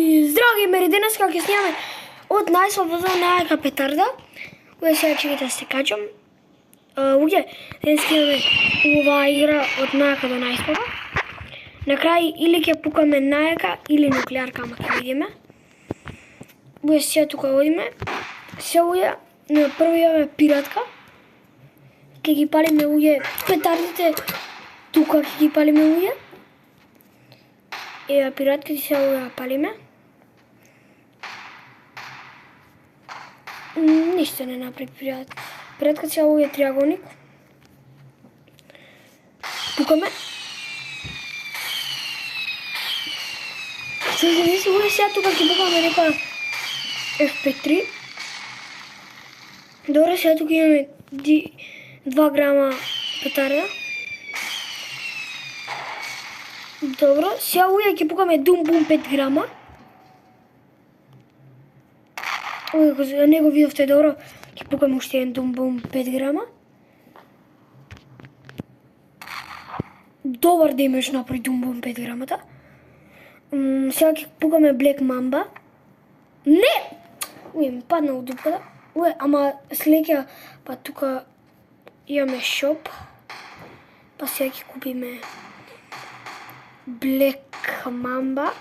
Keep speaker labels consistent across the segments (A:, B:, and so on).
A: Здраво геймери, денес ќе снимаме од најслободна најака петарда. Уе сега ќе да се качам. Уге, денес ќе имаме оваа игра од најака до најслаба. На крај или ќе пукаме најака или нуклеарка, ама ќе видиме. Уе сега тука одиме. Сега уе на прво имаме пиратка. Ќе ги палиме уе петардите. Тука ќе ги палиме уе. Ева пиратките сега уе палиме. Ништо не направи пиратката сега уе триаголник. Пукаме. Уе сега тука ќе пукаме нека FP3. Добро, сега тука имаме 2 грама петарда. Добро, сега уе ќе пукаме Doom Boom 5 грама. Уе, не го видовте добро, ќе пукаме уште еден Doom Boom 5 грама. Добар демидж направи Doom Boom 5 грамата. Сега ќе пукаме Black Mamba. Не! Уе, ми падна од дупката. Уе, ама следеќа, па тука имаме шоп. Па сега ќе купиме Black Mamba.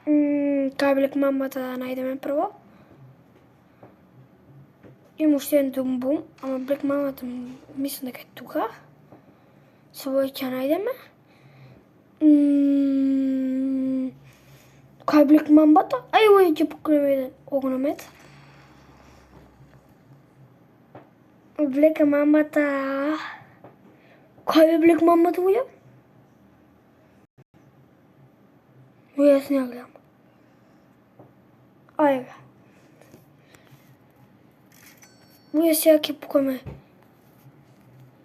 A: Кај Black Mamba-та да најдеме прво? Имам уште еден Doom Boom, ама Black Mamba-та мислам дека е тука. Со овој ќе најдеме. Кај Black Mamba-та? Ај, овој ќе покриме еден огномет. Black Mamba-та... Кај е Black Mamba-та уја? Уја јас не ја гледам. Ајде. Уја сега ќе пукаме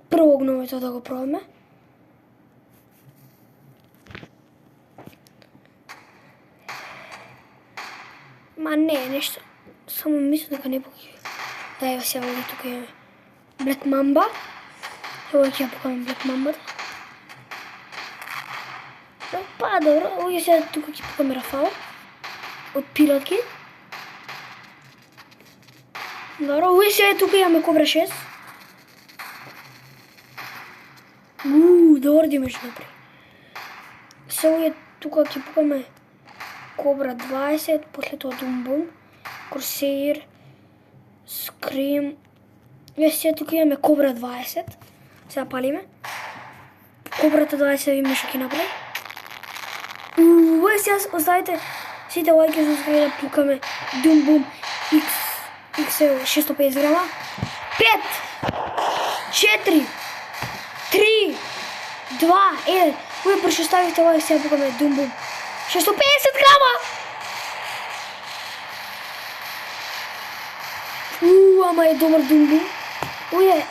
A: прво огномето да го пробаме. Ма не е нешто. Само мислам дека не пуки. Да, ева сега овде тука имаме Black Mamba. Ева ќе ја пукаме Black Mamba-та. Па добро, овде сега тука ќе пукаме Рафал. Од пиратки. Добро, овде сега тука имаме Кобра 6. Добар демидж напри. Сега овде тука ќе пукаме Кобра 20, после тоа Doom Boom, Corsair, Scream. Овде сега тука имаме Кобра 20. Сега палиме. Кобрата 20 видиме што ќе направи. Овде сега оставите сите лајки за сега да пукаме Doom Boom XL 650 грама. 5, 4, 3, 2, 1. Овде прашо ставите лајк сега пукаме Doom Boom 650 грама. Ама е добар Doom Boom. Овде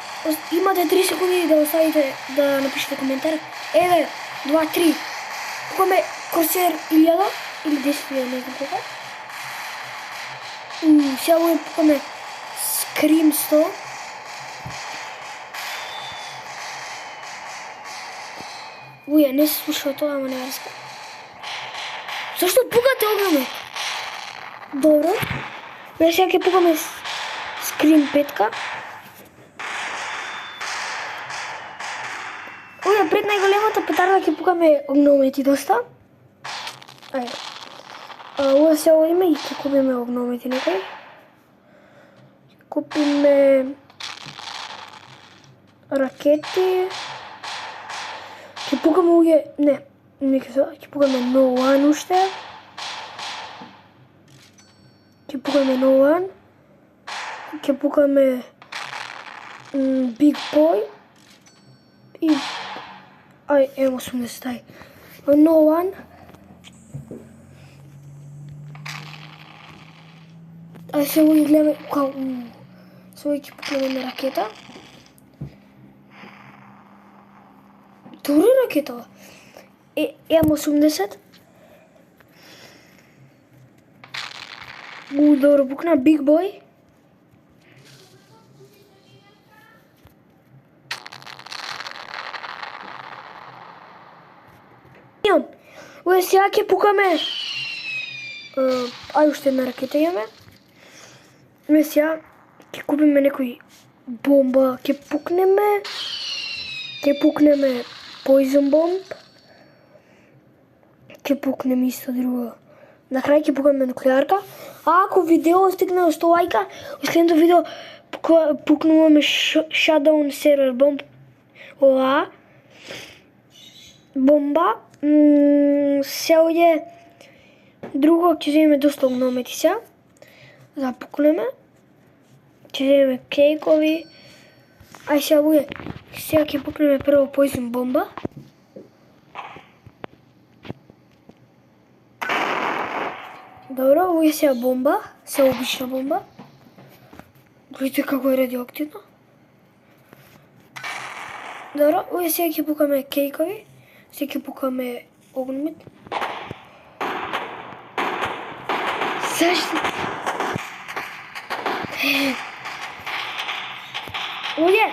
A: имате 3 секунди да оставите да напишете коментар. 1, 2, 3. Пукаме Corsair 1000 или 10 000, не знам колко. Сега овде пукаме Scream 100. Уја, не се слушава тоа, ама не врска. Зашто пукате огромет? Добро. Ве сега ќе пукаме Scream 5-ка. Овде пред најголемата петарда ќе пукаме огномети доста. Ајде. Овде сега одиме и ќе купиме огномети некој. Ќе купиме ракети. Ќе пукаме овде, не ќе пукаме No One уште. Ќе пукаме No One. Ќе пукаме Big Boy. И ај, M80, ај. No One. Ај се овој гледаме, се овој ќе пукнеме ракета. Добра ракета. M80. Добро пукна Big Boy. Сега ќе пукаме Ај уште една ракета имаме. Сега ќе купиме некој бомба, ќе пукнеме poison bomb, ќе пукнеме исто друго. На крај ќе пукнеме нуклеарка. А ако видео стигне до 100 лајка, во следното видео пукнуваме shutdown server bomb. Ова бомба. Се овде друго ќе земеме доста огномети сега. Запукнеме. Ќе земеме кейкови. Ај сега буде. Сега ќе пукнеме прво poison бомба. Добро, овој сега бомба, сега обична бомба. Видите како е радиоактивно. Добро, овој сега ќе пукаме кейкови, сега ќе пукаме огнемет. Зашто? Овој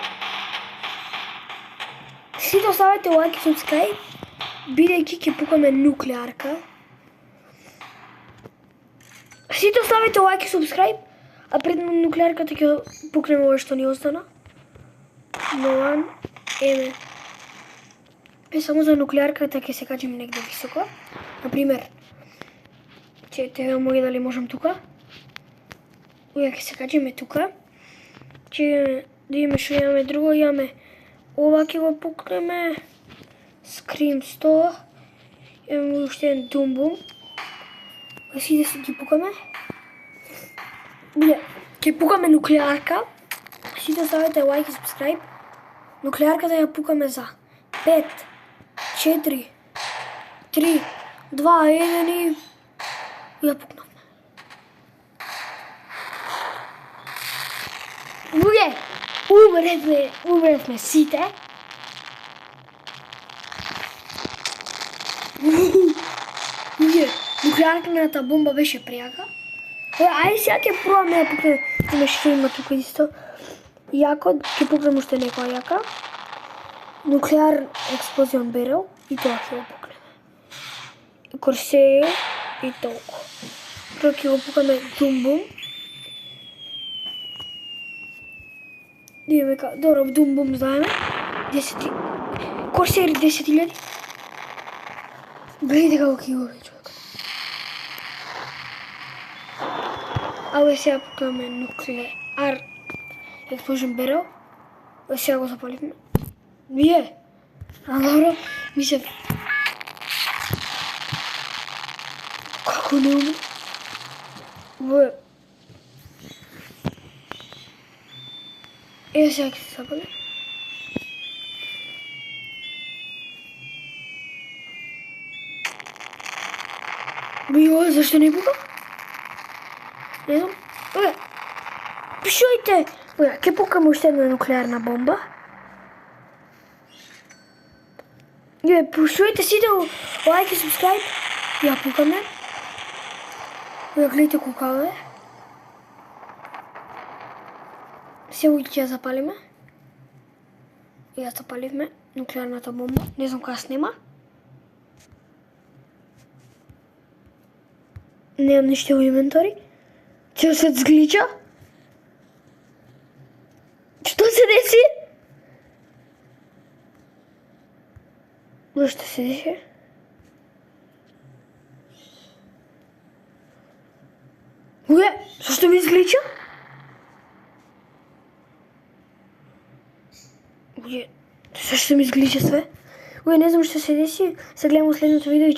A: сите оставете лайк и subscribe, бидејќи ќе пукаме нуклеарка. Сите оставете лайк и subscribe, а пред нуклеарката ќе пукнеме ова што ни остана. Но еме. Само за нуклеарката ќе се качиме негде високо. Например, ќе те мој дали можам тука. Овие ќе се качиме тука. Ќе да имаме што имаме друго, имаме ова ќе го пукнеме. Scream 100. Имаме уште еден Doom Boom. Сите си ги пукаме. Ќе пукаме нуклеарка. Сите оставете лайк и subscribe. Нуклеарката ја пукаме за 5, 4, 3, 2, 1 и ја пукнавме. Умревме сите. Нуклеарната бомба беше прејака. Ајде сега ќе пробаме да пукнеме што има тука исто. Јако, ќе пукнеме уште некоја јака. Нуклеар експлозион берел и тоа ќе го пукнеме. Корсеј и толку. Прво ќе го пукаме Doom Boom. Добро, Doom Boom знаеме. Корсејри 10.000. Гледайте како ќе го човек. А овој сега пукаме нуклеар експлозион берел. Овој сега го запаливме. А добро, мислев. Како не уме? Овој. Ева сега ќе се запали. Овој, зашто не пука? Не знам. Пишувајте. Ќе пукаме уште една нуклеарна бомба. Пишувајте сите лайк и subscribe. Ја пукаме. Гледайте колку е. Сега ќе ја запалиме. Ја запаливме нуклеарната бомба. Не знам кога снема. Немам ништо во инвентори. Цел свет зглича. Што се деси? Што се деси? Зашто ми изглича? Зашто ми изглича све? Не знам што се деси. Се гледам во следното видео и